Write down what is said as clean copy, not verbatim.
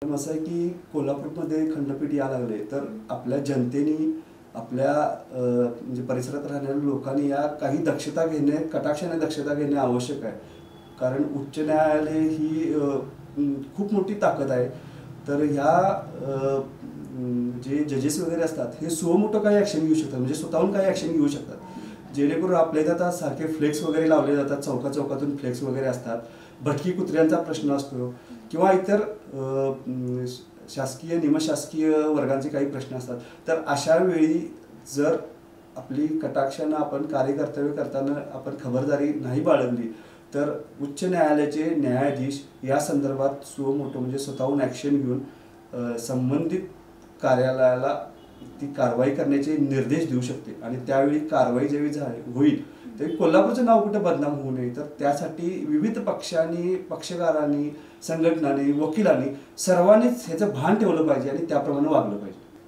असं आहे की कोल्हापूरमध्ये खंडपीठ यायला लागले तर आपल्या जनतेने आपल्या म्हणजे परिसरात राहणाऱ्या लोकांनी या काही दक्षता घेणे, कटाक्षाने दक्षता घेणे आवश्यक आहे. कारण उच्च न्यायालय ही खूप मोठी ताकद आहे. तर ह्या जे जजेस वगैरे असतात हे सुमोटो काही ॲक्शन घेऊ शकतात, म्हणजे स्वतःहून काही ॲक्शन घेऊ शकतात. जेणेकरून आपल्या इथं आता सारखे फ्लेक्स वगैरे लावले जातात, चौकातून फ्लेक्स वगैरे असतात, भटकी कुत्र्यांचा प्रश्न असतो किंवा इतर शासकीय निमशासकीय वर्गांचे काही प्रश्न असतात. तर अशा वेळी जर आपली कटाक्षानं आपण कार्यकर्तव्य करताना आपण खबरदारी नाही बाळगली तर उच्च न्यायालयाचे न्यायाधीश या संदर्भात सुमोटो म्हणजे स्वतःहून ॲक्शन घेऊन संबंधित कार्यालयाला ती कारवाई करण्याचे निर्देश देऊ शकते. आणि त्यावेळी कारवाई ज्यावेळी होईल तरी कोल्हापूरचं नाव कुठं बदनाम होऊ नये, तर त्यासाठी विविध पक्षांनी, पक्षकारांनी, संघटनांनी, वकिलांनी सर्वांनीच ह्याचं भान ठेवलं पाहिजे आणि त्याप्रमाणे वागलं पाहिजे.